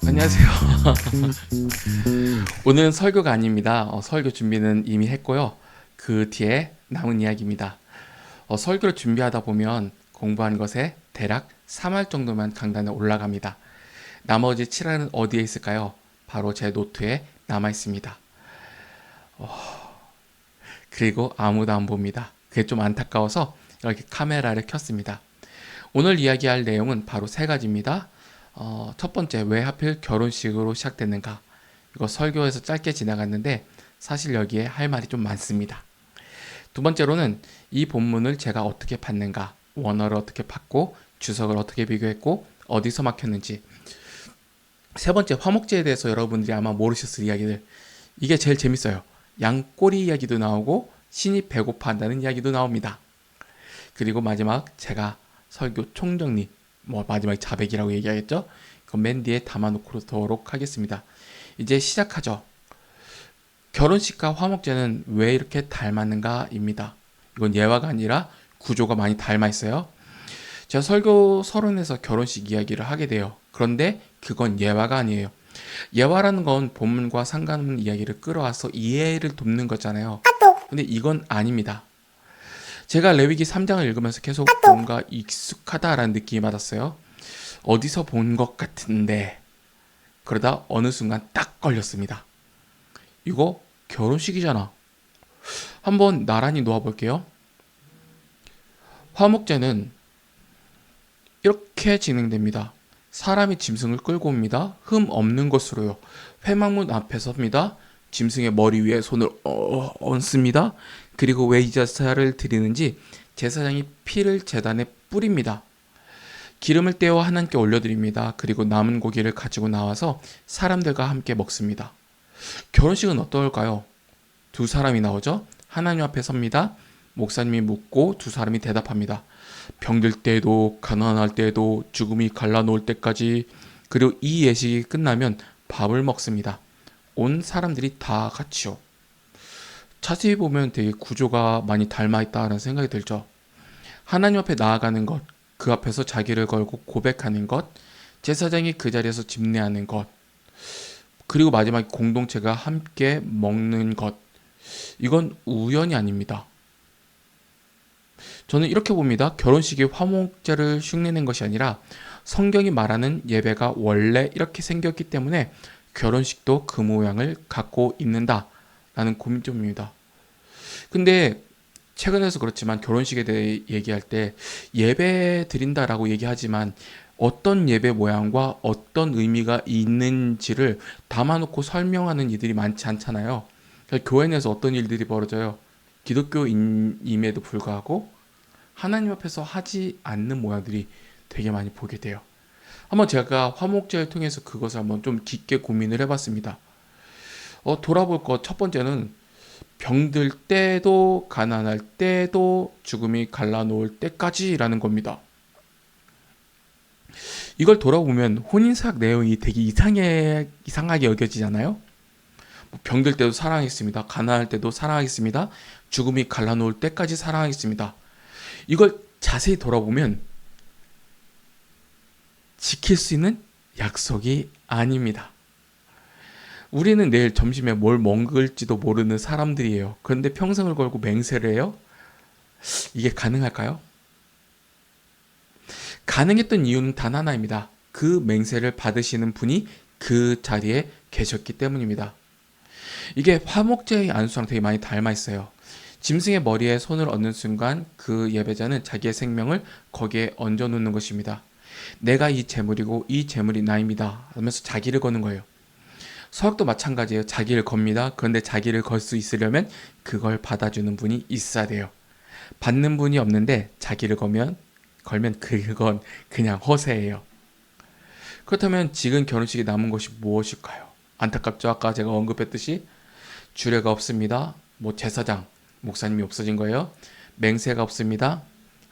안녕하세요. 오늘은 설교가 아닙니다. 설교 준비는 이미 했고요. 그 뒤에 남은 이야기입니다. 설교를 준비하다 보면 공부한 것에 대략 3할 정도만 강단에 올라갑니다. 나머지 7할은 어디에 있을까요? 바로 제 노트에 남아 있습니다. 그리고 아무도 안 봅니다. 그게 좀 안타까워서 이렇게 카메라를 켰습니다. 오늘 이야기할 내용은 바로 세 가지입니다. 첫 번째, 왜 하필 결혼식으로 시작됐는가? 이거 설교에서 짧게 지나갔는데 사실 여기에 할 말이 좀 많습니다. 두 번째로는 이 본문을 제가 어떻게 봤는가? 원어를 어떻게 봤고 주석을 어떻게 비교했고 어디서 막혔는지. 세 번째, 화목제에 대해서 여러분들이 아마 모르셨을 이야기들. 이게 제일 재밌어요. 양꼬리 이야기도 나오고 신이 배고파한다는 이야기도 나옵니다. 그리고 마지막, 제가 설교 총정리, 마지막 자백이라고 얘기하겠죠? 그건 맨 뒤에 담아놓도록 하겠습니다. 이제 시작하죠. 결혼식과 화목제는 왜 이렇게 닮았는가입니다. 이건 예화가 아니라 구조가 많이 닮아 있어요. 제가 설교 서론에서 결혼식 이야기를 하게 돼요. 그런데 그건 예화가 아니에요. 예화라는 건 본문과 상관없는 이야기를 끌어와서 이해를 돕는 거잖아요. 근데 이건 아닙니다. 제가 레위기 3장을 읽으면서 계속 뭔가 익숙하다라는 느낌이 받았어요. 어디서 본 것 같은데, 그러다 어느 순간 딱 걸렸습니다. 이거 결혼식이잖아. 한번 나란히 놓아볼게요. 화목제는 이렇게 진행됩니다. 사람이 짐승을 끌고 옵니다. 흠 없는 것으로요. 회막문 앞에 섭니다. 짐승의 머리 위에 손을 얹습니다. 그리고 왜 이 제사를 드리는지 제사장이 피를 제단에 뿌립니다. 기름을 떼어 하나님께 올려드립니다. 그리고 남은 고기를 가지고 나와서 사람들과 함께 먹습니다. 결혼식은 어떨까요? 두 사람이 나오죠. 하나님 앞에 섭니다. 목사님이 묻고 두 사람이 대답합니다. 병들 때도, 가난할 때도, 죽음이 갈라놓을 때까지. 그리고 이 예식이 끝나면 밥을 먹습니다. 온 사람들이 다 같이요. 자세히 보면 되게 구조가 많이 닮아있다는 생각이 들죠. 하나님 앞에 나아가는 것, 그 앞에서 자기를 걸고 고백하는 것, 제사장이 그 자리에서 집례하는 것, 그리고 마지막에 공동체가 함께 먹는 것. 이건 우연이 아닙니다. 저는 이렇게 봅니다. 결혼식이 화목제를 흉내낸 것이 아니라 성경이 말하는 예배가 원래 이렇게 생겼기 때문에 결혼식도 그 모양을 갖고 있는다라는 고민점입니다. 근데 최근에서 그렇지만 결혼식에 대해 얘기할 때 예배 드린다라고 얘기하지만 어떤 예배 모양과 어떤 의미가 있는지를 담아놓고 설명하는 이들이 많지 않잖아요. 그러니까 교회 내에서 어떤 일들이 벌어져요. 기독교인임에도 불구하고 하나님 앞에서 하지 않는 모양들이 되게 많이 보게 돼요. 한번 제가 화목제를 통해서 그것을 한번 좀 깊게 고민을 해봤습니다. 돌아볼 것 첫 번째는 병들 때도, 가난할 때도, 죽음이 갈라놓을 때까지라는 겁니다. 이걸 돌아보면 혼인사학 내용이 되게 이상하게 여겨지잖아요. 병들 때도 사랑하겠습니다. 가난할 때도 사랑하겠습니다. 죽음이 갈라놓을 때까지 사랑하겠습니다. 이걸 자세히 돌아보면 지킬 수 있는 약속이 아닙니다. 우리는 내일 점심에 뭘 먹을지도 모르는 사람들이에요. 그런데 평생을 걸고 맹세를 해요? 이게 가능할까요? 가능했던 이유는 단 하나입니다. 그 맹세를 받으시는 분이 그 자리에 계셨기 때문입니다. 이게 화목제의 안수랑 되게 많이 닮아 있어요. 짐승의 머리에 손을 얹는 순간 그 예배자는 자기의 생명을 거기에 얹어 놓는 것입니다. 내가 이 재물이고 이 재물이 나입니다 하면서 자기를 거는 거예요. 서약도 마찬가지예요. 자기를 겁니다. 그런데 자기를 걸 수 있으려면 그걸 받아주는 분이 있어야 돼요. 받는 분이 없는데 자기를 걸면 그건 그냥 허세예요. 그렇다면 지금 결혼식에 남은 것이 무엇일까요? 안타깝죠. 아까 제가 언급했듯이 주례가 없습니다. 제사장, 목사님이 없어진 거예요. 맹세가 없습니다.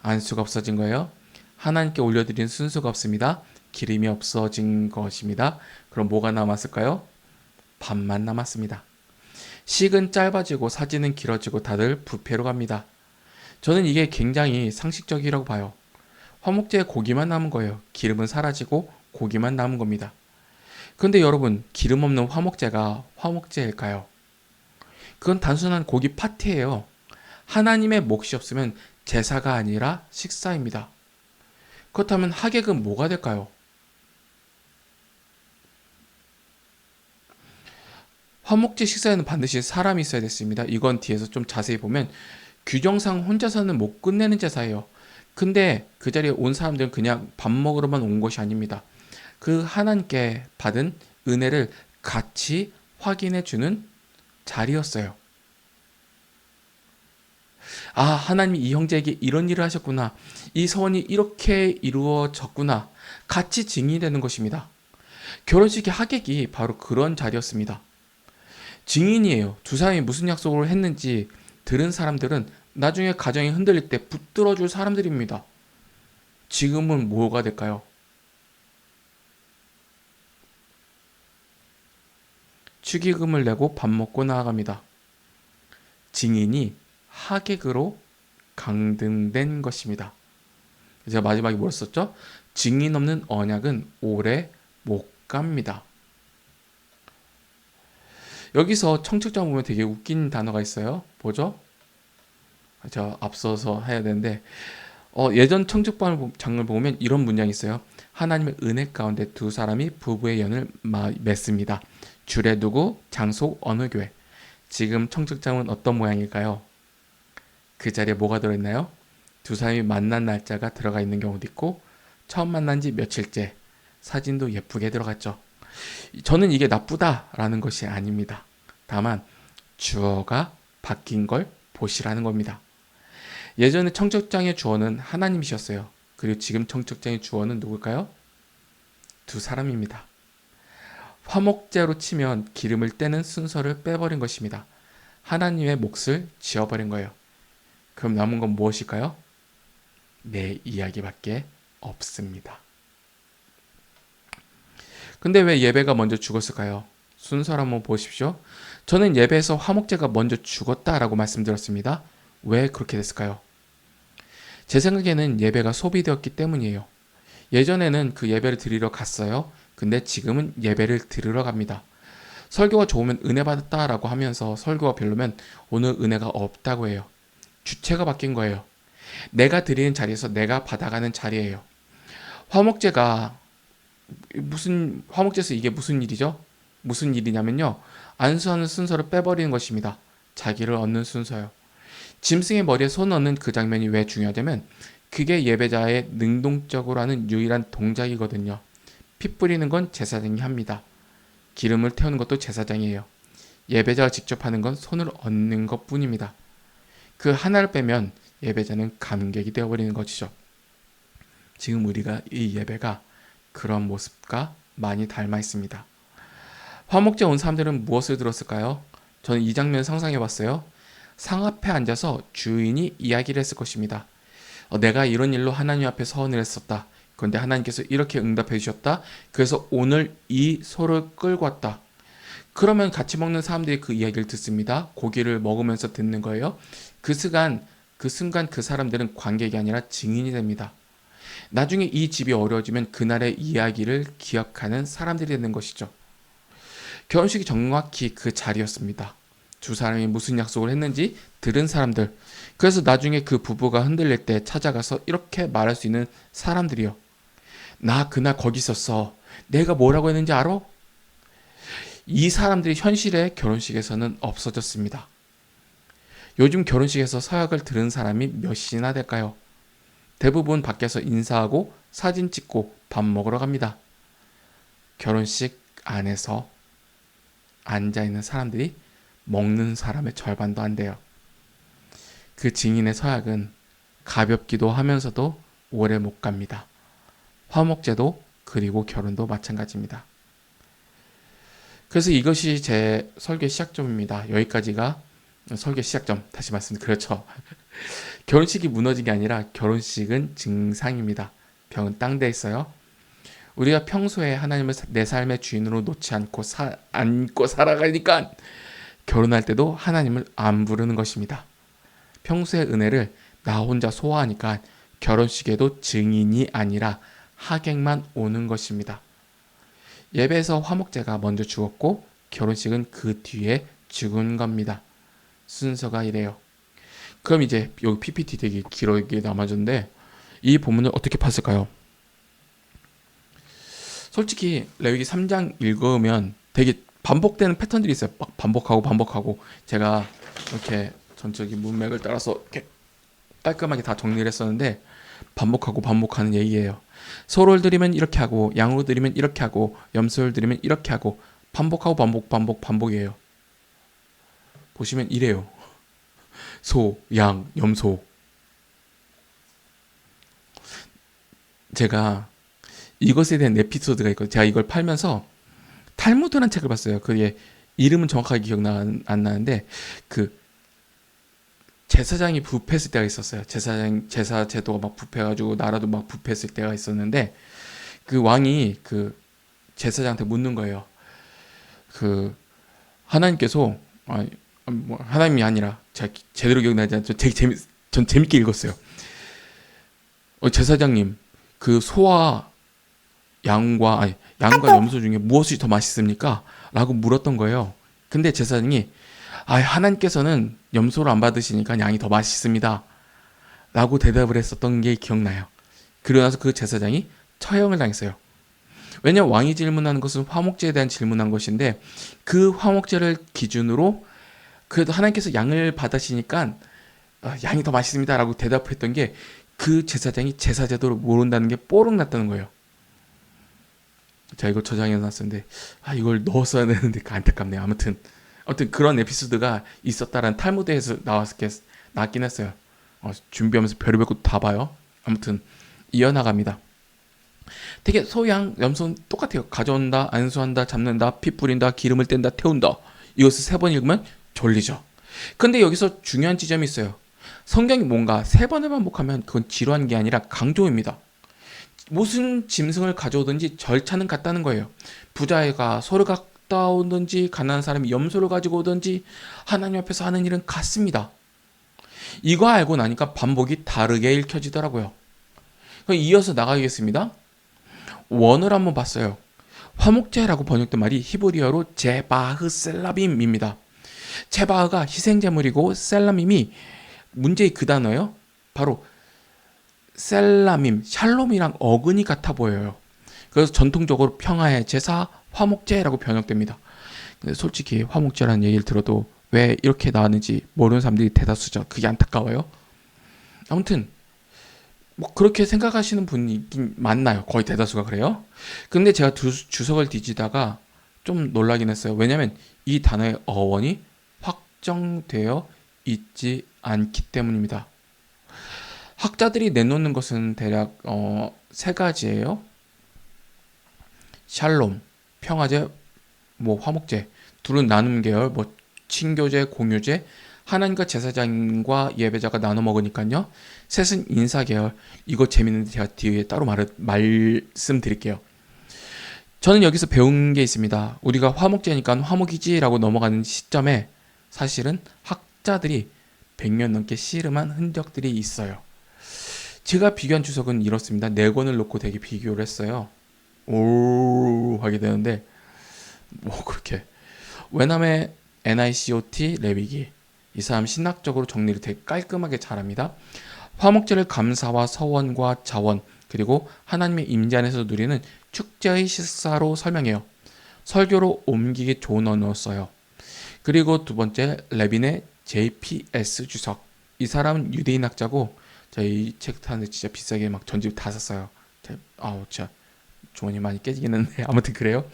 안수가 없어진 거예요. 하나님께 올려드린 순수가 없습니다. 기름이 없어진 것입니다. 그럼 뭐가 남았을까요? 밥만 남았습니다. 식은 짧아지고 사진은 길어지고 다들 뷔페로 갑니다. 저는 이게 굉장히 상식적이라고 봐요. 화목제에 고기만 남은 거예요. 기름은 사라지고 고기만 남은 겁니다. 그런데 여러분, 기름 없는 화목제가 화목제일까요? 그건 단순한 고기 파티예요. 하나님의 몫이 없으면 제사가 아니라 식사입니다. 그렇다면 하객은 뭐가 될까요? 화목제 식사에는 반드시 사람이 있어야 됐습니다. 이건 뒤에서 좀 자세히 보면 규정상 혼자서는 못 끝내는 제사예요. 근데 그 자리에 온 사람들은 그냥 밥 먹으러만 온 것이 아닙니다. 그 하나님께 받은 은혜를 같이 확인해 주는 자리였어요. 아, 하나님이 이 형제에게 이런 일을 하셨구나. 이 서원이 이렇게 이루어졌구나. 같이 증인이 되는 것입니다. 결혼식의 하객이 바로 그런 자리였습니다. 증인이에요. 두 사람이 무슨 약속을 했는지 들은 사람들은 나중에 가정이 흔들릴 때 붙들어줄 사람들입니다. 지금은 뭐가 될까요? 축의금을 내고 밥 먹고 나아갑니다. 증인이 하객으로 강등된 것입니다. 제가 마지막에 뭘 썼죠? 증인 없는 언약은 오래 못 갑니다. 여기서 청첩장 보면 되게 웃긴 단어가 있어요. 뭐죠? 제가 앞서서 해야 되는데 예전 청첩장을 보면 이런 문장이 있어요. 하나님의 은혜 가운데 두 사람이 부부의 연을 맺습니다. 주례 누구, 장소 어느 교회. 지금 청첩장은 어떤 모양일까요? 그 자리에 뭐가 들어있나요? 두 사람이 만난 날짜가 들어가 있는 경우도 있고 처음 만난 지 며칠째, 사진도 예쁘게 들어갔죠. 저는 이게 나쁘다라는 것이 아닙니다. 다만 주어가 바뀐 걸 보시라는 겁니다. 예전에 청첩장의 주어는 하나님이셨어요. 그리고 지금 청첩장의 주어는 누굴까요? 두 사람입니다. 화목제로 치면 기름을 떼는 순서를 빼버린 것입니다. 하나님의 몫을 지어버린 거예요. 그럼 남은 건 무엇일까요? 내 이야기밖에 없습니다. 근데 왜 예배가 먼저 죽었을까요? 순서를 한번 보십시오. 저는 예배에서 화목제가 먼저 죽었다라고 말씀드렸습니다. 왜 그렇게 됐을까요? 제 생각에는 예배가 소비되었기 때문이에요. 예전에는 그 예배를 드리러 갔어요. 근데 지금은 예배를 들으러 갑니다. 설교가 좋으면 은혜 받았다라고 하면서 설교가 별로면 오늘 은혜가 없다고 해요. 주체가 바뀐 거예요. 내가 드리는 자리에서 내가 받아가는 자리예요. 화목제가 화목제에서 이게 무슨 일이죠? 무슨 일이냐면요. 안수하는 순서를 빼버리는 것입니다. 자기를 얻는 순서요. 짐승의 머리에 손 얹는 그 장면이 왜 중요하냐면 그게 예배자의 능동적으로 하는 유일한 동작이거든요. 피 뿌리는 건 제사장이 합니다. 기름을 태우는 것도 제사장이에요. 예배자가 직접 하는 건 손을 얹는 것 뿐입니다. 그 하나를 빼면 예배자는 감객이 되어버리는 것이죠. 지금 우리가 이 예배가 그런 모습과 많이 닮아 있습니다. 화목제 온 사람들은 무엇을 들었을까요? 저는 이 장면 상상해봤어요. 상 앞에 앉아서 주인이 이야기를 했을 것입니다. 내가 이런 일로 하나님 앞에 서원을 했었다. 그런데 하나님께서 이렇게 응답해 주셨다. 그래서 오늘 이 소를 끌고 왔다. 그러면 같이 먹는 사람들이 그 이야기를 듣습니다. 고기를 먹으면서 듣는 거예요. 그 순간 그 사람들은 관객이 아니라 증인이 됩니다. 나중에 이 집이 어려워지면 그날의 이야기를 기억하는 사람들이 되는 것이죠. 결혼식이 정확히 그 자리였습니다. 두 사람이 무슨 약속을 했는지 들은 사람들. 그래서 나중에 그 부부가 흔들릴 때 찾아가서 이렇게 말할 수 있는 사람들이요. 나 그날 거기 있었어. 내가 뭐라고 했는지 알아? 이 사람들이 현실의 결혼식에서는 없어졌습니다. 요즘 결혼식에서 서약을 들은 사람이 몇이나 될까요? 대부분 밖에서 인사하고 사진 찍고 밥 먹으러 갑니다. 결혼식 안에서 앉아있는 사람들이 먹는 사람의 절반도 안 돼요. 그 증인의 서약은 가볍기도 하면서도 오래 못 갑니다. 화목제도 그리고 결혼도 마찬가지입니다. 그래서 이것이 제 설교 시작점입니다. 여기까지가 설교 시작점. 다시 그렇죠. 결혼식이 무너진 게 아니라 결혼식은 증상입니다. 병은 땅 데 있어요. 우리가 평소에 하나님을 내 삶의 주인으로 놓지 않고 살아가니까 결혼할 때도 하나님을 안 부르는 것입니다. 평소의 은혜를 나 혼자 소화하니까 결혼식에도 증인이 아니라 하객만 오는 것입니다. 예배에서 화목제가 먼저 죽었고 결혼식은 그 뒤에 죽은 겁니다. 순서가 이래요. 그럼 이제 여기 PPT 되게 길게 남아졌는데 이 본문을 어떻게 봤을까요? 솔직히 레위기 3장 읽으면 되게 반복되는 패턴들이 있어요. 막 반복하고 제가 이렇게 전적인 문맥을 따라서 이렇게 깔끔하게 다 정리를 했었는데 반복하는 얘기예요. 소를 드리면 이렇게 하고 양으로 드리면 이렇게 하고 염소를 드리면 이렇게 하고 반복하고 반복이에요. 보시면 이래요. 소, 양, 염소. 제가 이것에 대한 에피소드가 있거든요. 제가 이걸 팔면서 탈무드라는 책을 봤어요. 그게 이름은 정확하게 기억 안 나는데 그 제사장이 부패했을 때가 있었어요. 제사 제도가 막 부패해가지고 나라도 막 부패했을 때가 있었는데 그 왕이 그 제사장한테 묻는 거예요. 그 하나님께서 뭐 하나님이 아니라 제가 제대로 기억나지 않죠. 전 재밌게 읽었어요. 제사장님 그 소와 양과 염소 중에 무엇이 더 맛있습니까? 라고 물었던 거예요. 근데 제사장이 하나님께서는 염소를 안 받으시니까 양이 더 맛있습니다. 라고 대답을 했었던 게 기억나요. 그러고 나서 그 제사장이 처형을 당했어요. 왜냐면 왕이 질문하는 것은 화목제에 대한 질문한 것인데 그 화목제를 기준으로 그래도 하나님께서 양을 받으시니까 양이 더 맛있습니다. 라고 대답했던 게 그 제사장이 제사 제도를 모른다는 게 뽀록 났다는 거예요. 제가 이걸 저장해 놨었는데 이걸 넣었어야 되는데 안타깝네요. 아무튼 그런 에피소드가 있었다라는 탈무드에서 나왔긴 했어요. 준비하면서 별의별 것도 다 봐요. 아무튼 이어나갑니다. 되게 소양 염소는 똑같아요. 가져온다, 안수한다, 잡는다, 피 뿌린다, 기름을 뗀다, 태운다. 이것을 3번 읽으면 졸리죠. 근데 여기서 중요한 지점이 있어요. 성경이 뭔가 3번을 반복하면 그건 지루한 게 아니라 강조입니다. 무슨 짐승을 가져오든지 절차는 같다는 거예요. 부자애가 소를 갖다 오든지 가난한 사람이 염소를 가지고 오든지 하나님 앞에서 하는 일은 같습니다. 이거 알고 나니까 반복이 다르게 읽혀지더라고요. 그럼 이어서 나가겠습니다. 원어를 한번 봤어요. 화목제라고 번역된 말이 히브리어로 제바흐 셀라빔입니다. 제바흐가 희생제물이고 셀라밈이 문제의 그 단어예요. 바로 셀라밈, 샬롬이랑 어근이 같아 보여요. 그래서 전통적으로 평화의 제사, 화목제라고 번역됩니다. 근데 솔직히 화목제라는 얘기를 들어도 왜 이렇게 나왔는지 모르는 사람들이 대다수죠. 그게 안타까워요. 아무튼 뭐 그렇게 생각하시는 분이 많나요? 거의 대다수가 그래요. 근데 제가 주석을 뒤지다가 좀 놀라긴 했어요. 왜냐면 이 단어의 어원이 확정되어 있지 않기 때문입니다. 학자들이 내놓는 것은 대략 3가지예요. 샬롬, 평화제, 화목제. 둘은 나눔 계열, 친교제, 공유제, 하나님과 제사장과 예배자가 나눠 먹으니까요. 셋은 인사 계열. 이거 재밌는데 제가 뒤에 따로 말씀드릴게요. 저는 여기서 배운 게 있습니다. 우리가 화목제니까 화목이지라고 넘어가는 시점에 사실은 학자들이 100년 넘게 씨름한 흔적들이 있어요. 제가 비교한 주석은 이렇습니다. 4권을 놓고 되게 비교를 했어요. 오 하게 되는데 그렇게 외남의 NICOT 레위기 이 사람 신학적으로 정리를 되게 깔끔하게 잘합니다. 화목제를 감사와 서원과 자원 그리고 하나님의 임재 안에서 누리는 축제의 식사로 설명해요. 설교로 옮기기 좋은 언어였어요. 그리고 2번째 레빈의 JPS 주석 이 사람은 유대인 학자고 제가 이 책 타는데 진짜 비싸게 막 전집 다 샀어요. 진짜 주머니 많이 깨지겠는데 아무튼 그래요.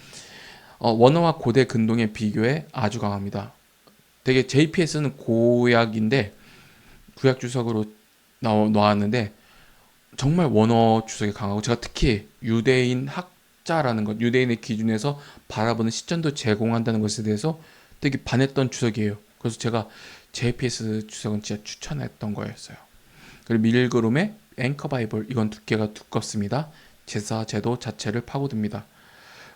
원어와 고대 근동의 비교에 아주 강합니다. 되게 JPS는 고약인데 구약 주석으로 나왔는데 정말 원어 주석이 강하고 제가 특히 유대인 학자라는 것, 유대인의 기준에서 바라보는 시점도 제공한다는 것에 대해서 되게 반했던 주석이에요. 그래서 제가 JPS 주석은 진짜 추천했던 거였어요. 그리고 밀그룸의 앵커 바이블 이건 두께가 두껍습니다. 제사 제도 자체를 파고듭니다.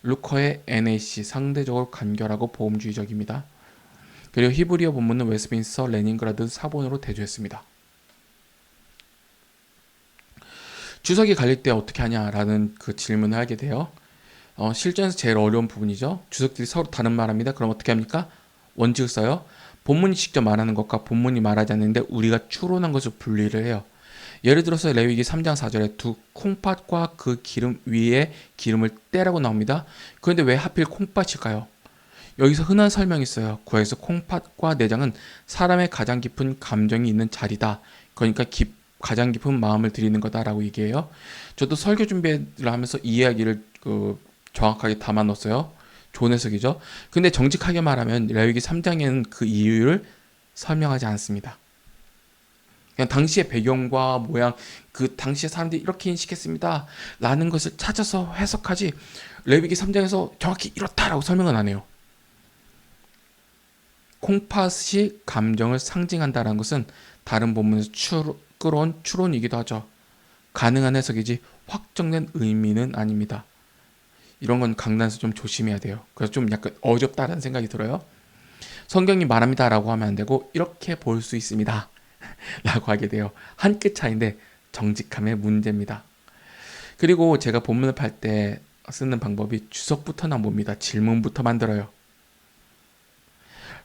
루커의 NAC 상대적으로 간결하고 보험주의적입니다. 그리고 히브리어 본문은 웨스트민스터 레닌그라드 사본으로 대조했습니다. 주석이 갈릴 때 어떻게 하냐라는 그 질문을 하게 돼요. 실전에서 제일 어려운 부분이죠. 주석들이 서로 다른 말합니다. 그럼 어떻게 합니까? 원칙을 써요. 본문이 직접 말하는 것과 본문이 말하지 않는데 우리가 추론한 것을 분리를 해요. 예를 들어서 레위기 3장 4절에 두 콩팥과 그 기름 위에 기름을 떼라고 나옵니다. 그런데 왜 하필 콩팥일까요? 여기서 흔한 설명이 있어요. 구약에서 콩팥과 내장은 사람의 가장 깊은 감정이 있는 자리다. 그러니까 가장 깊은 마음을 드리는 거다라고 얘기해요. 저도 설교 준비를 하면서 이 이야기를 정확하게 담아 넣었어요. 좋은 해석이죠. 근데 정직하게 말하면 레위기 3장에는 그 이유를 설명하지 않습니다. 그냥 당시의 배경과 모양, 그 당시의 사람들이 이렇게 인식했습니다 라는 것을 찾아서 해석하지, 레위기 3장에서 정확히 이렇다라고 설명은 안 해요. 콩팥이 감정을 상징한다는 것은 다른 본문에서 끌어온 추론이기도 하죠. 가능한 해석이지 확정된 의미는 아닙니다. 이런 건 강단에서 좀 조심해야 돼요. 그래서 좀 약간 어렵다라는 생각이 들어요. 성경이 말합니다 라고 하면 안 되고 이렇게 볼 수 있습니다 라고 하게 돼요. 한 끗 차이인데 정직함의 문제입니다. 그리고 제가 본문을 팔 때 쓰는 방법이 주석부터는 안 봅니다. 질문부터 만들어요.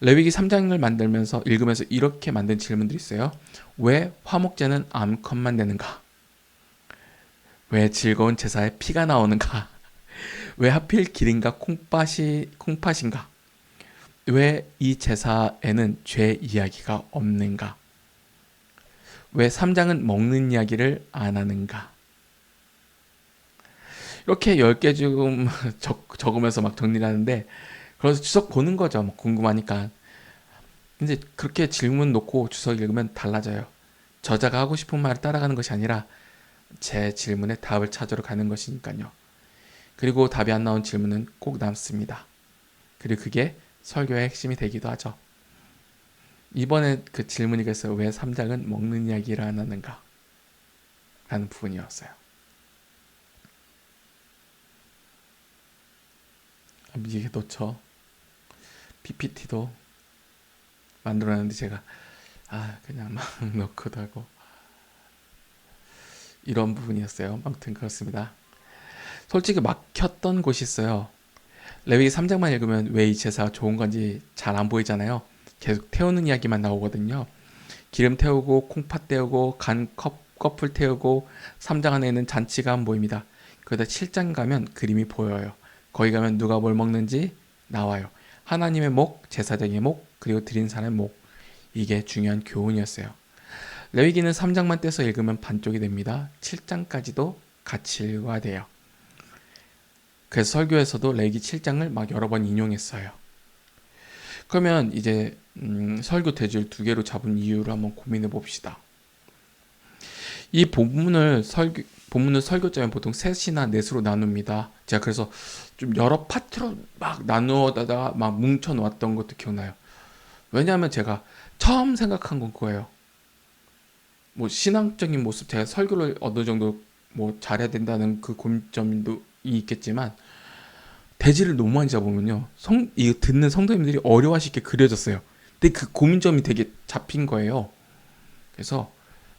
레위기 3장을 만들면서 읽으면서 이렇게 만든 질문들이 있어요. 왜 화목제는 암컷만 내는가? 왜 즐거운 제사에 피가 나오는가? 왜 하필 기름과 콩팥인가? 왜 이 제사에는 죄 이야기가 없는가? 왜 3장은 먹는 이야기를 안 하는가? 이렇게 10개 지금 적으면서 막 정리를 하는데, 그래서 주석 보는 거죠. 뭐 궁금하니까. 근데 그렇게 질문 놓고 주석 읽으면 달라져요. 저자가 하고 싶은 말을 따라가는 것이 아니라 제 질문에 답을 찾으러 가는 것이니까요. 그리고 답이 안 나온 질문은 꼭 남습니다. 그리고 그게 설교의 핵심이 되기도 하죠. 이번에 그 질문이 그래서 왜 3장은 먹는 이야기를 안 하는가? 라는 부분이었어요. 이게 놓쳐. PPT도 만들어놨는데 제가 그냥 막 넣고도 하고 이런 부분이었어요. 아무튼 그렇습니다. 솔직히 막혔던 곳이 있어요. 레위기 3장만 읽으면 왜 이 제사가 좋은 건지 잘 안 보이잖아요. 계속 태우는 이야기만 나오거든요. 기름 태우고 콩팥 태우고 커플 태우고 3장 안에 있는 잔치가 안 보입니다. 그러다 7장 가면 그림이 보여요. 거기 가면 누가 뭘 먹는지 나와요. 하나님의 목, 제사장의 목, 그리고 드린 사람의 목. 이게 중요한 교훈이었어요. 레위기는 3장만 떼서 읽으면 반쪽이 됩니다. 7장까지도 같이 읽어야 돼요. 그래서 설교에서도 레위기 7장을 막 여러 번 인용했어요. 그러면 이제 설교 대주를 2개로 잡은 이유를 한번 고민해 봅시다. 이 본문을 설교자면 보통 셋이나 넷으로 나눕니다. 제가 그래서 좀 여러 파트로 막 나누어다가 막 뭉쳐 놓았던 것도 기억나요. 왜냐하면 제가 처음 생각한 건 그거예요. 뭐 신앙적인 모습, 제가 설교를 어느 정도 뭐 잘해야 된다는 그 고민점도 있겠지만, 대지를 너무 많이 잡으면요, 이거 듣는 성도님들이 어려워하실 게 그려졌어요. 근데 그 고민점이 되게 잡힌 거예요. 그래서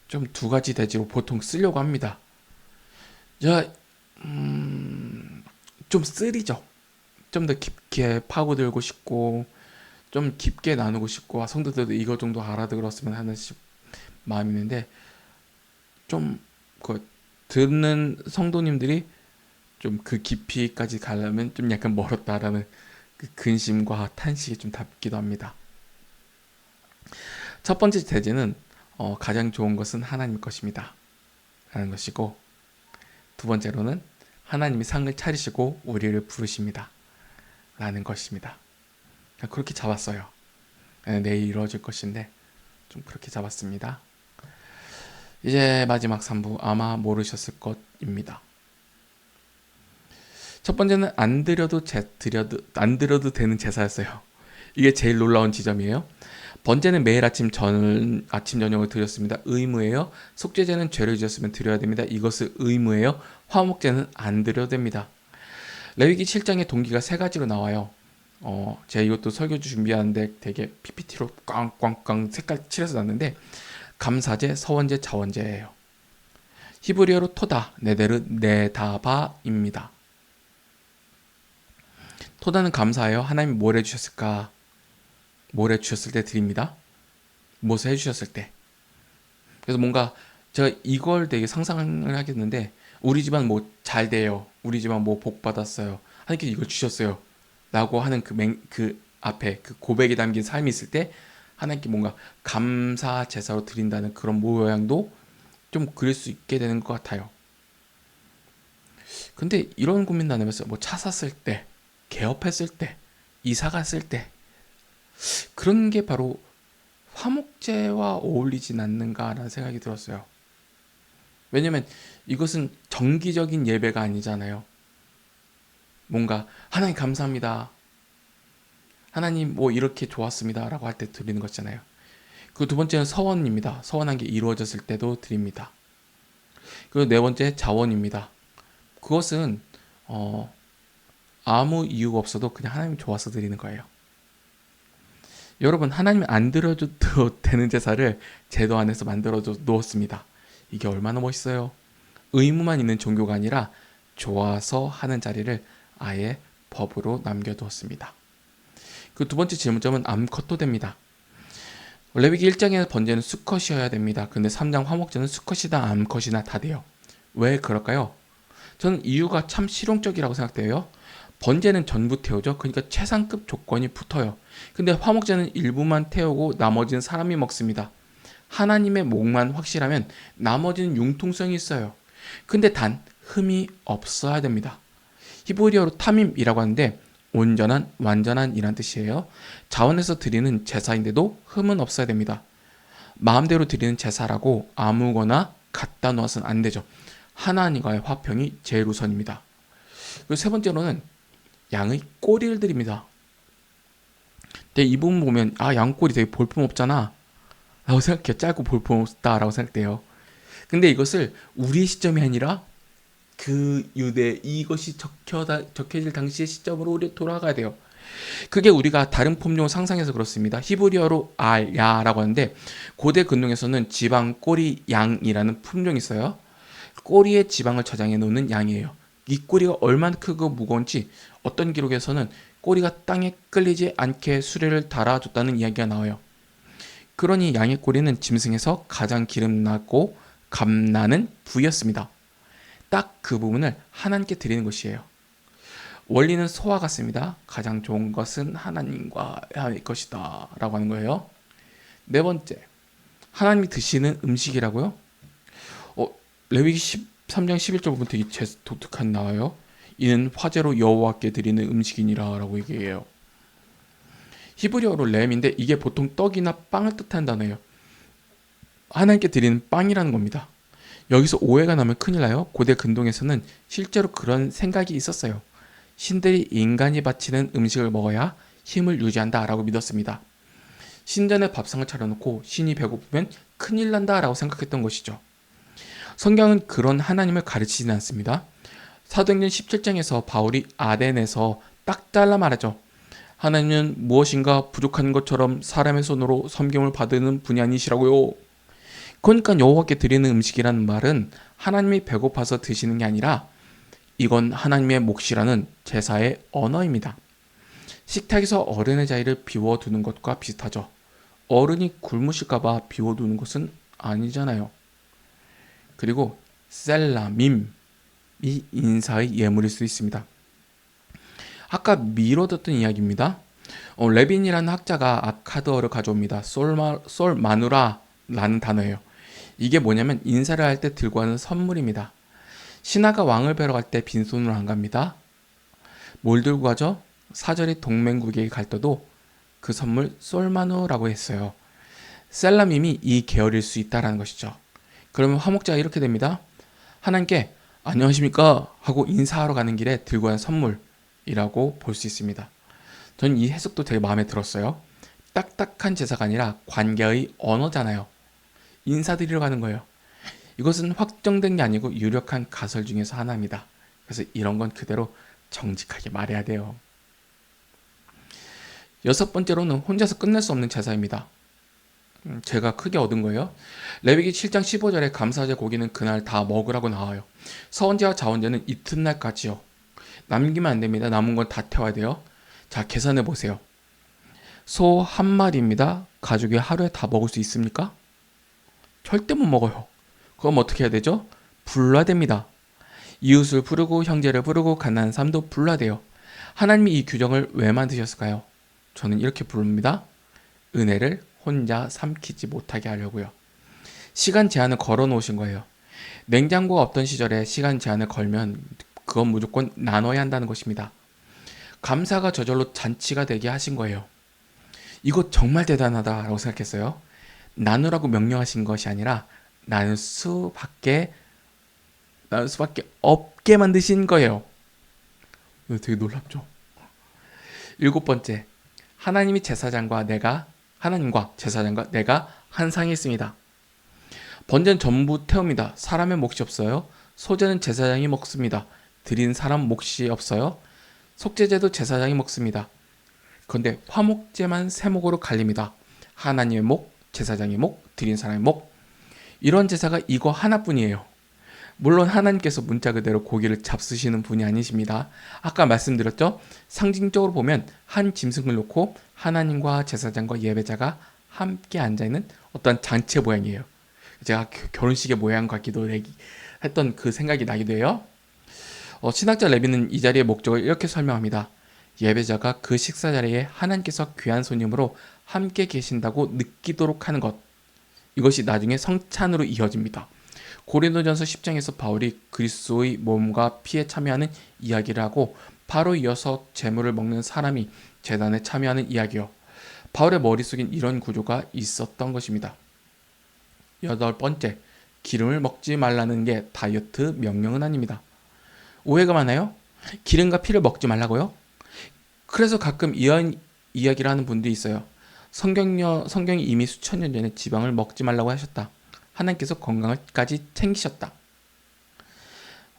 좀 2가지 대지로 보통 쓰려고 합니다. 좀 쓰리죠. 좀 더 깊게 파고들고 싶고, 좀 깊게 나누고 싶고, 성도들도 이거 정도 알아들었으면 하는 마음이 있는데, 좀 듣는 성도님들이 좀 그 깊이까지 가려면 좀 약간 멀었다라는 그 근심과 탄식이 좀 담기도 합니다. 첫 번째 대지는 가장 좋은 것은 하나님 것입니다 라는 것이고, 2번째로는 하나님이 상을 차리시고 우리를 부르십니다 라는 것입니다. 그렇게 잡았어요. 내일 이루어질 것인데 좀 그렇게 잡았습니다. 이제 마지막 3부, 아마 모르셨을 것입니다. 첫 번째는 안 드려도 되는 제사였어요. 이게 제일 놀라운 지점이에요. 번제는 매일 아침 저녁을 드렸습니다. 의무예요. 속죄제는 죄를 지었으면 드려야 됩니다. 이것은 의무예요. 화목제는 안 드려도 됩니다. 레위기 7장의 동기가 3가지로 나와요. 제가 이것도 설교 준비하는데 되게 PPT로 꽝꽝꽝 색깔 칠해서 놨는데, 감사제, 서원제, 자원제예요. 히브리어로 토다, 네데르 네다바입니다. 토다는 감사해요. 하나님이 뭘 해주셨을까? 뭘 해주셨을 때 드립니다. 무엇을 해주셨을 때. 그래서 뭔가 제가 이걸 되게 상상을 하겠는데, 우리 집안 뭐 잘 돼요. 우리 집안 뭐 복 받았어요. 하나님께 이걸 주셨어요. 라고 하는 그 앞에 그 고백이 담긴 삶이 있을 때 하나님께 뭔가 감사 제사로 드린다는 그런 모양도 좀 그릴 수 있게 되는 것 같아요. 근데 이런 고민도 안 해봤어요. 뭐 차 샀을 때, 개업했을 때, 이사 갔을 때 그런 게 바로 화목제와 어울리진 않는가라는 생각이 들었어요. 왜냐면 이것은 정기적인 예배가 아니잖아요. 뭔가 하나님 감사합니다. 하나님 뭐 이렇게 좋았습니다. 라고 할 때 드리는 것잖아요. 그 두 번째는 서원입니다. 서원한 게 이루어졌을 때도 드립니다. 그리고 네 번째 자원입니다. 그것은 아무 이유가 없어도 그냥 하나님이 좋아서 드리는 거예요. 여러분, 하나님이 안 드려줘도 되는 제사를 제도 안에서 만들어 놓았습니다. 이게 얼마나 멋있어요. 의무만 있는 종교가 아니라 좋아서 하는 자리를 아예 법으로 남겨두었습니다. 그 두 번째 질문점은 암컷도 됩니다. 레위기 1장의 번제는 수컷이어야 됩니다. 근데 3장 화목제는 수컷이나 암컷이나 다 돼요. 왜 그럴까요? 저는 이유가 참 실용적이라고 생각돼요. 번제는 전부 태우죠. 그러니까 최상급 조건이 붙어요. 근데 화목제는 일부만 태우고 나머지는 사람이 먹습니다. 하나님의 목만 확실하면 나머지는 융통성이 있어요. 근데 단 흠이 없어야 됩니다. 히브리어로 타밈이라고 하는데 온전한, 완전한 이란 뜻이에요. 자원에서 드리는 제사인데도 흠은 없어야 됩니다. 마음대로 드리는 제사라고 아무거나 갖다 놓아서는 안 되죠. 하나님과의 화평이 제일 우선입니다. 그리고 세 번째로는 양의 꼬리를 드립니다. 근데 이 부분 보면 양꼬리 되게 볼품없잖아 라고 생각해요. 짧고 볼품없다 라고 생각돼요. 근데 이것을 우리의 시점이 아니라 그 유대 이것이 적혀질 당시의 시점으로 우리 돌아가야 돼요. 그게 우리가 다른 품종을 상상해서 그렇습니다. 히브리어로 알야라고 하는데 고대 근동에서는 지방 꼬리 양이라는 품종이 있어요. 꼬리에 지방을 저장해 놓는 양이에요. 이 꼬리가 얼마나 크고 무거운지 어떤 기록에서는 꼬리가 땅에 끌리지 않게 수레를 달아줬다는 이야기가 나와요. 그러니 양의 꼬리는 짐승에서 가장 기름나고 감나는 부위였습니다. 딱 그 부분을 하나님께 드리는 것이에요. 원리는 소와 같습니다. 가장 좋은 것은 하나님과의 것이다 라고 하는 거예요. 네 번째, 하나님이 드시는 음식이라고요? 레위기 13장 11절 부분 되게 독특한 나와요. 이는 화제로 여호와께 드리는 음식이니라 라고 얘기해요. 히브리어로 램인데 이게 보통 떡이나 빵을 뜻하는 단어예요. 하나님께 드리는 빵이라는 겁니다. 여기서 오해가 나면 큰일 나요. 고대 근동에서는 실제로 그런 생각이 있었어요. 신들이 인간이 바치는 음식을 먹어야 힘을 유지한다 라고 믿었습니다. 신전에 밥상을 차려놓고 신이 배고프면 큰일 난다 라고 생각했던 것이죠. 성경은 그런 하나님을 가르치지는 않습니다. 사도행전 17장에서 바울이 아덴에서 딱 잘라 말하죠. 하나님은 무엇인가 부족한 것처럼 사람의 손으로 섬김을 받는 분이 아니시라고요. 그러니까 여호와께 드리는 음식이라는 말은 하나님이 배고파서 드시는 게 아니라 이건 하나님의 몫이라는 제사의 언어입니다. 식탁에서 어른의 자리를 비워두는 것과 비슷하죠. 어른이 굶으실까봐 비워두는 것은 아니잖아요. 그리고 셀라밈이 인사의 예물일 수 있습니다. 아까 미뤄뒀던 이야기입니다. 레빈이라는 학자가 아카드어를 가져옵니다. 솔마누라라는 단어예요. 이게 뭐냐면 인사를 할 때 들고 가는 선물입니다. 신하가 왕을 뵈러 갈 때 빈손으로 안 갑니다. 뭘 들고 가죠? 사절이 동맹국에게 갈 때도 그 선물 솔마누라고 했어요. 셀라밈이 이 계열일 수 있다는 것이죠. 그러면 화목제가 이렇게 됩니다. 하나님께 안녕하십니까 하고 인사하러 가는 길에 들고 가는 선물이라고 볼 수 있습니다. 저는 이 해석도 되게 마음에 들었어요. 딱딱한 제사가 아니라 관계의 언어잖아요. 인사드리러 가는 거예요. 이것은 확정된 게 아니고 유력한 가설 중에서 하나입니다. 그래서 이런 건 그대로 정직하게 말해야 돼요. 여섯 번째로는 혼자서 끝낼 수 없는 제사입니다. 제가 크게 얻은 거예요. 레위기 7장 15절에 감사제 고기는 그날 다 먹으라고 나와요. 서원제와 자원제는 이튿날까지요. 남기면 안 됩니다. 남은 건 다 태워야 돼요. 자, 계산해 보세요. 소 한 마리입니다. 가족이 하루에 다 먹을 수 있습니까? 절대 못 먹어요. 그럼 어떻게 해야 되죠? 불러야 됩니다. 이웃을 부르고 형제를 부르고 가난한 사람도 불러야 돼요. 하나님이 이 규정을 왜 만드셨을까요? 저는 이렇게 부릅니다. 은혜를 혼자 삼키지 못하게 하려고요. 시간 제한을 걸어 놓으신 거예요. 냉장고가 없던 시절에 시간 제한을 걸면 그건 무조건 나눠야 한다는 것입니다. 감사가 저절로 잔치가 되게 하신 거예요. 이거 정말 대단하다라고 생각했어요. 나누라고 명령하신 것이 아니라 나눌 수밖에 없게 만드신 거예요. 이거 되게 놀랍죠? 일곱 번째, 하나님과 제사장과 내가 한 상이 있습니다. 번제는 전부 태웁니다. 사람의 몫이 없어요. 소제는 제사장이 먹습니다. 드린 사람 몫이 없어요. 속죄제도 제사장이 먹습니다. 그런데 화목제만 세 몫으로 갈립니다. 하나님의 목, 제사장의 목, 드린 사람의 목. 이런 제사가 이거 하나뿐이에요. 물론 하나님께서 문자 그대로 고기를 잡수시는 분이 아니십니다. 아까 말씀드렸죠? 상징적으로 보면 한 짐승을 놓고 하나님과 제사장과 예배자가 함께 앉아있는 어떤 잔치 모양이에요. 제가 결혼식의 모양 같기도 했던 그 생각이 나기도 해요. 신학자 레비는 이 자리의 목적을 이렇게 설명합니다. 예배자가 그 식사 자리에 하나님께서 귀한 손님으로 함께 계신다고 느끼도록 하는 것. 이것이 나중에 성찬으로 이어집니다. 고린도전서 10장에서 바울이 그리스도의 몸과 피에 참여하는 이야기를 하고 바로 이어서 제물을 먹는 사람이 제단에 참여하는 이야기요. 바울의 머릿속엔 이런 구조가 있었던 것입니다. 여덟 번째, 기름을 먹지 말라는 게 다이어트 명령은 아닙니다. 오해가 많아요? 기름과 피를 먹지 말라고요? 그래서 가끔 이런 이야기를 하는 분들이 있어요. 성경이 이미 수천 년 전에 지방을 먹지 말라고 하셨다. 하나님께서 건강을까지 챙기셨다.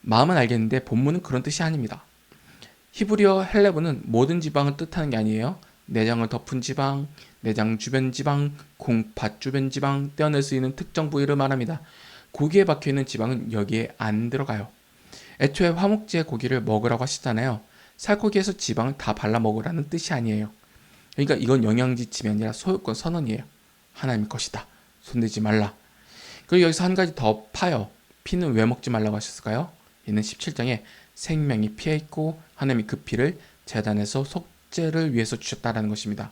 마음은 알겠는데 본문은 그런 뜻이 아닙니다. 히브리어 헬레브는 모든 지방을 뜻하는 게 아니에요. 내장을 덮은 지방, 내장 주변 지방, 공팥 주변 지방, 떼어낼 수 있는 특정 부위를 말합니다. 고기에 박혀있는 지방은 여기에 안 들어가요. 애초에 화목제 고기를 먹으라고 하시잖아요. 살코기에서 지방을 다 발라 먹으라는 뜻이 아니에요. 그러니까 이건 영양지침이 아니라 소유권 선언이에요. 하나님의 것이다. 손대지 말라. 그리고 여기서 한 가지 더 파요. 피는 왜 먹지 말라고 하셨을까요? 이는 17장에 생명이 피에 있고 하나님이 그 피를 제단에서 속죄를 위해서 주셨다라는 것입니다.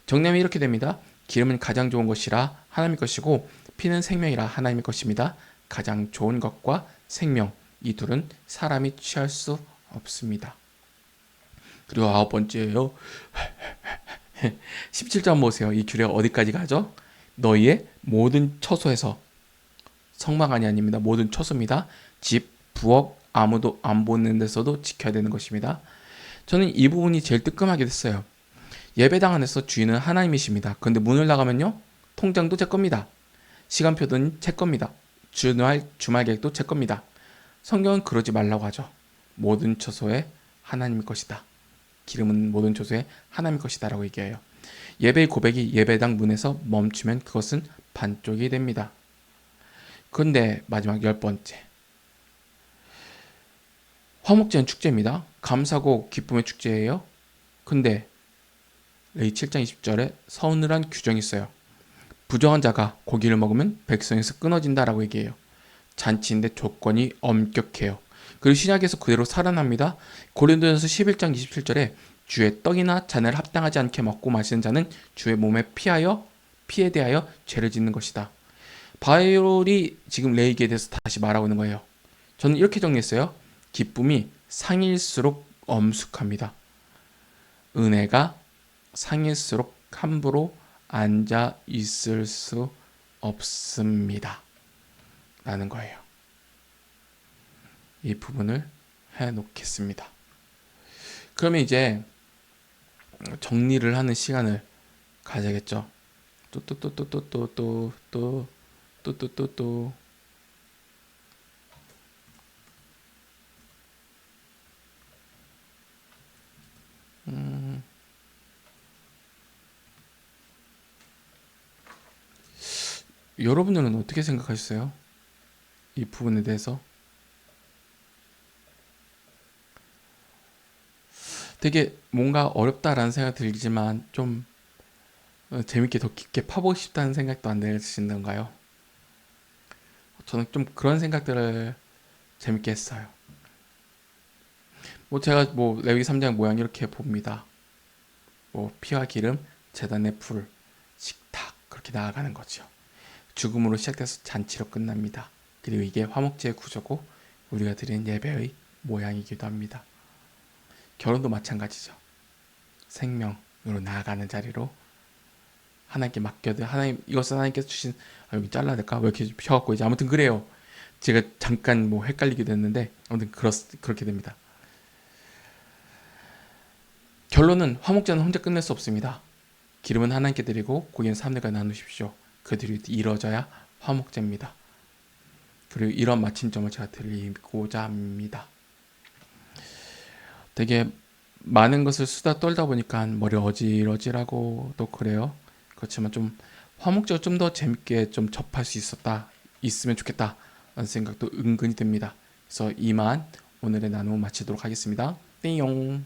정리하면 이렇게 됩니다. 기름은 가장 좋은 것이라 하나님의 것이고 피는 생명이라 하나님의 것입니다. 가장 좋은 것과 생명, 이 둘은 사람이 취할 수 없습니다. 그리고 아홉 번째예요. 17장 보세요. 이 규례가 어디까지 가죠? 너희의 모든 처소에서, 성막안이 아닙니다. 모든 처소입니다. 집, 부엌, 아무도 안 보는 데서도 지켜야 되는 것입니다. 저는 이 부분이 제일 뜨끔하게 됐어요. 예배당 안에서 주인은 하나님이십니다. 그런데 문을 나가면요, 통장도 제 겁니다. 시간표는 제 겁니다. 주말 계획도 제 겁니다. 성경은 그러지 말라고 하죠. 모든 처소에 하나님의 것이다. 기름은 모든 처소에 하나님의 것이다 라고 얘기해요. 예배의 고백이 예배당 문에서 멈추면 그것은 반쪽이 됩니다. 그런데 마지막 열 번째, 화목제는 축제입니다. 감사고 기쁨의 축제예요. 근데 레위 7장 20절에 서운한 규정이 있어요. 부정한 자가 고기를 먹으면 백성에서 끊어진다라고 얘기해요. 잔치인데 조건이 엄격해요. 그리고 신약에서 그대로 살아납니다. 고린도전서 11장 27절에 주의 떡이나 잔을 합당하지 않게 먹고 마시는 자는 주의 몸에 피에 대하여 죄를 짓는 것이다. 바울이 지금 레위기에 대해서 다시 말하고 있는 거예요. 저는 이렇게 정리했어요. 기쁨이 상일수록 엄숙합니다. 은혜가 상일수록 함부로 앉아 있을 수 없습니다. 라는 거예요. 이 부분을 해놓겠습니다. 그러면 이제 정리를 하는 시간을 가져야겠죠. 또. 여러분들은 어떻게 생각하셨어요? 이 부분에 대해서? 되게 뭔가 어렵다라는 생각 들지만 좀 재밌게 더 깊게 파보고 싶다는 생각도 안 드시는가요? 저는 좀 그런 생각들을 재밌게 했어요. 뭐 제가 뭐 레위기 3장 모양 이렇게 봅니다. 뭐 피와 기름, 제단의 불, 식탁 그렇게 나아가는 거죠. 죽음으로 시작돼서 잔치로 끝납니다. 그리고 이게 화목제의 구조고 우리가 드리는 예배의 모양이기도 합니다. 결혼도 마찬가지죠. 생명으로 나아가는 자리로 하나님께 맡겨도 하나님 이것은 하나님께서 주신 여기 잘라야 될까? 왜 이렇게 펴갖고 이제 아무튼 그래요. 제가 잠깐 뭐 헷갈리기도 했는데 아무튼 그렇게 됩니다. 결론은 화목제는 혼자 끝낼 수 없습니다. 기름은 하나님께 드리고 고기는 사람들과 나누십시오. 그들이 이루어져야 화목제입니다. 그리고 이런 마침점을 제가 드리고자 합니다. 되게 많은 것을 수다 떨다 보니까 머리 어질어질하고 또 그래요. 그렇지만 좀 화목제가 좀 더 재밌게 좀 접할 수 있으면 좋겠다 라는 생각도 은근히 듭니다. 그래서 이만 오늘의 나눔을 마치도록 하겠습니다. 띵용.